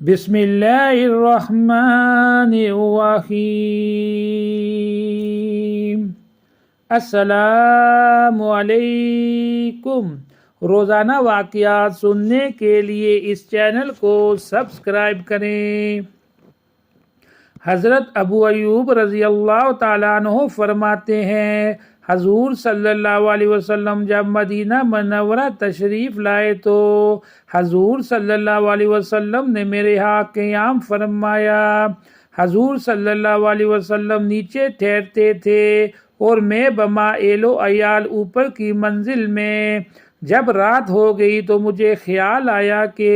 بسم اللہ الرحمن الرحیم۔ السلام علیکم۔ روزانہ واقعات سننے کے لیے اس چینل کو سبسکرائب کریں۔ حضرت ابو ایوب رضی اللہ تعالیٰ عنہ فرماتے ہیں، حضور صلی اللہ علیہ وسلم جب مدینہ منورہ تشریف لائے تو حضور صلی اللہ علیہ وسلم نے میرے ہاں قیام فرمایا۔ حضور صلی اللہ علیہ وسلم نیچے ٹھہرتے تھے اور میں بما ایل و عیال اوپر کی منزل میں۔ جب رات ہو گئی تو مجھے خیال آیا کہ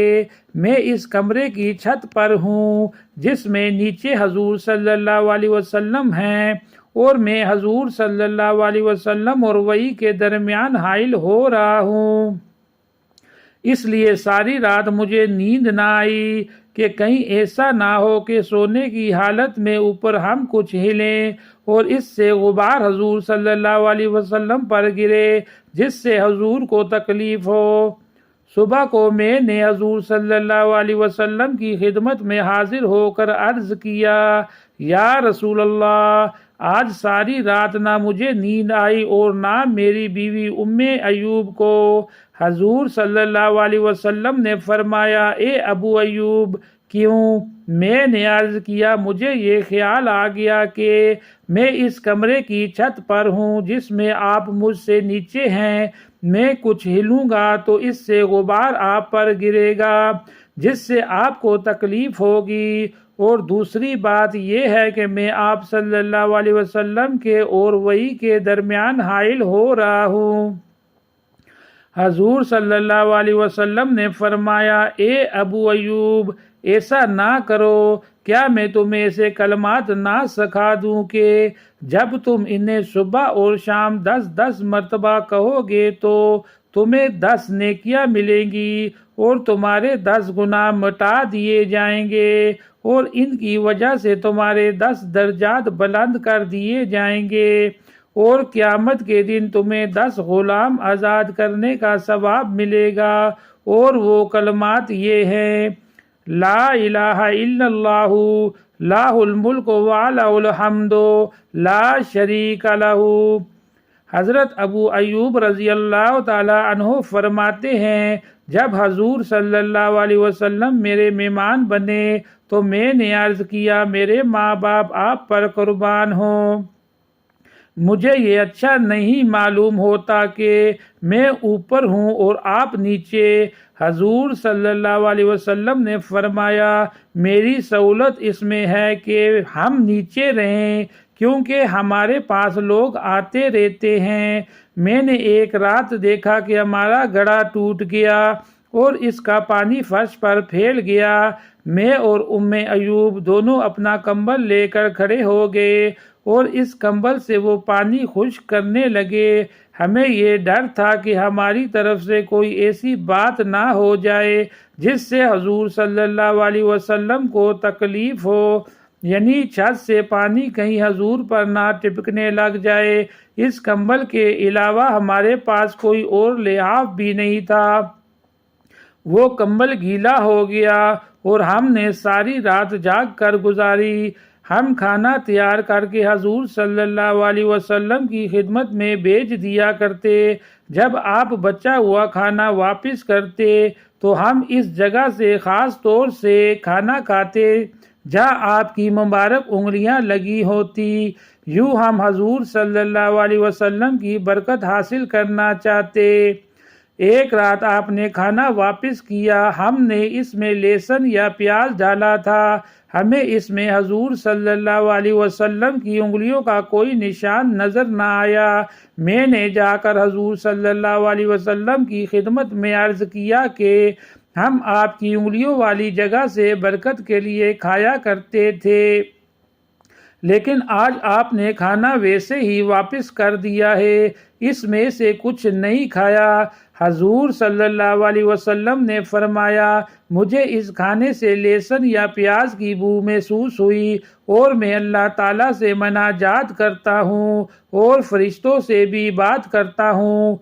میں اس کمرے کی چھت پر ہوں جس میں نیچے حضور صلی اللہ علیہ وسلم ہیں، اور میں حضور صلی اللہ علیہ وسلم اور وہی کے درمیان حائل ہو رہا ہوں۔ اس لیے ساری رات مجھے نیند نہ آئی کہ کہیں ایسا نہ ہو کہ سونے کی حالت میں اوپر ہم کچھ ہلیں اور اس سے غبار حضور صلی اللہ علیہ وسلم پر گرے جس سے حضور کو تکلیف ہو۔ صبح کو میں نے حضور صلی اللہ علیہ وسلم کی خدمت میں حاضر ہو کر عرض کیا، یا رسول اللہ، آج ساری رات نہ مجھے نیند آئی اور نہ میری بیوی ام ایوب کو۔ حضور صلی اللہ علیہ وسلم نے فرمایا، اے ابو ایوب، کیوں؟ میں نے عرض کیا، مجھے یہ خیال آ گیا کہ میں اس کمرے کی چھت پر ہوں جس میں آپ مجھ سے نیچے ہیں، میں کچھ ہلوں گا تو اس سے غبار آپ پر گرے گا جس سے آپ کو تکلیف ہوگی، اور دوسری بات یہ ہے کہ میں آپ صلی اللہ علیہ وسلم کے اور وہی کے درمیان حائل ہو رہا ہوں۔ حضور صلی اللہ علیہ وسلم نے فرمایا، اے ابو ایوب، ایسا نہ کرو، کیا میں تمہیں ایسے کلمات نہ سکھا دوں کہ جب تم انہیں صبح اور شام 10 مرتبہ کہو گے تو تمہیں 10 نیکیاں ملیں گی اور تمہارے 10 گناہ مٹا دیے جائیں گے، اور ان کی وجہ سے تمہارے 10 درجات بلند کر دیے جائیں گے، اور قیامت کے دن تمہیں 10 غلام آزاد کرنے کا ثواب ملے گا، اور وہ کلمات یہ ہیں، لا الہ الا اللہ، لاہ الملک وَلَہُ الحمد، لا شریک لہ۔ حضرت ابو ایوب رضی اللہ تعالیٰ عنہ فرماتے ہیں، جب حضور صلی اللہ علیہ وسلم میرے مہمان بنے تو میں نے عرض کیا، میرے ماں باپ آپ پر قربان ہوں، مجھے یہ اچھا نہیں معلوم ہوتا کہ میں اوپر ہوں اور آپ نیچے۔ حضور صلی اللہ علیہ وسلم نے فرمایا، میری سہولت اس میں ہے کہ ہم نیچے رہیں کیونکہ ہمارے پاس لوگ آتے رہتے ہیں۔ میں نے ایک رات دیکھا کہ ہمارا گڑھا ٹوٹ گیا اور اس کا پانی فرش پر پھیل گیا۔ میں اور ام ایوب دونوں اپنا کمبل لے کر کھڑے ہو گئے اور اس کمبل سے وہ پانی خشک کرنے لگے۔ ہمیں یہ ڈر تھا کہ ہماری طرف سے کوئی ایسی بات نہ ہو جائے جس سے حضور صلی اللہ علیہ وسلم کو تکلیف ہو، یعنی چھت سے پانی کہیں حضور پر نہ ٹپکنے لگ جائے۔ اس کمبل کے علاوہ ہمارے پاس کوئی اور لحاف بھی نہیں تھا۔ وہ کمبل گیلا ہو گیا اور ہم نے ساری رات جاگ کر گزاری۔ ہم کھانا تیار کر کے حضور صلی اللہ علیہ وسلم کی خدمت میں بھیج دیا کرتے۔ جب آپ بچا ہوا کھانا واپس کرتے تو ہم اس جگہ سے خاص طور سے کھانا کھاتے جہاں آپ کی مبارک انگلیاں لگی ہوتی۔ یوں ہم حضور صلی اللہ علیہ وسلم کی برکت حاصل کرنا چاہتے۔ ایک رات آپ نے کھانا واپس کیا، ہم نے اس میں لہسن یا پیاز ڈالا تھا، ہمیں اس میں حضور صلی اللہ علیہ وسلم کی انگلیوں کا کوئی نشان نظر نہ آیا۔ میں نے جا کر حضور صلی اللہ علیہ وسلم کی خدمت میں عرض کیا کہ ہم آپ کی انگلیوں والی جگہ سے برکت کے لیے کھایا کرتے تھے، لیکن آج آپ نے کھانا ویسے ہی واپس کر دیا ہے، اس میں سے کچھ نہیں کھایا۔ حضور صلی اللہ علیہ وسلم نے فرمایا، مجھے اس کھانے سے لہسن یا پیاز کی بو محسوس ہوئی اور میں اللہ تعالیٰ سے مناجات کرتا ہوں اور فرشتوں سے بھی بات کرتا ہوں،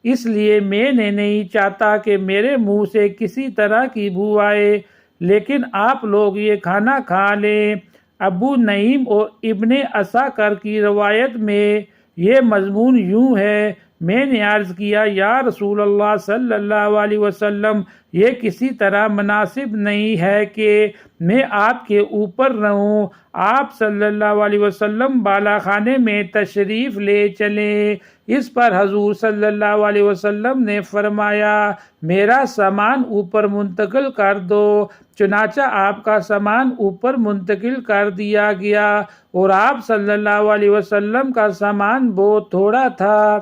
اس لیے میں نے نہیں چاہتا کہ میرے منہ سے کسی طرح کی بو آئے۔ لیکن آپ لوگ یہ کھانا کھا لیں۔ ابو نعیم اور ابن عساکر کی روایت میں یہ مضمون یوں ہے، میں نے عرض کیا یا رسول اللہ صلی اللہ علیہ وسلم، یہ کسی طرح مناسب نہیں ہے کہ میں آپ کے اوپر رہوں۔ آپ صلی اللہ علیہ وسلم بالا خانے میں تشریف لے چلیں۔ اس پر حضور صلی اللہ علیہ وسلم نے فرمایا میرا سامان اوپر منتقل کر دو۔ چنانچہ آپ کا سامان اوپر منتقل کر دیا گیا اور آپ صلی اللہ علیہ وسلم کا سامان بہت تھوڑا تھا۔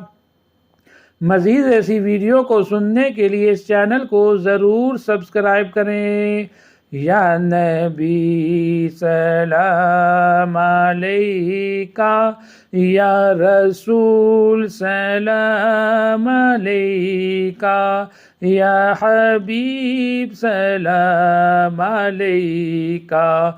مزید ایسی ویڈیو کو سننے کے لیے اس چینل کو ضرور سبسکرائب کریں۔ یا نبی سلام علیکہ، یا رسول سلام علیکہ، یا حبیب سلام علیکہ۔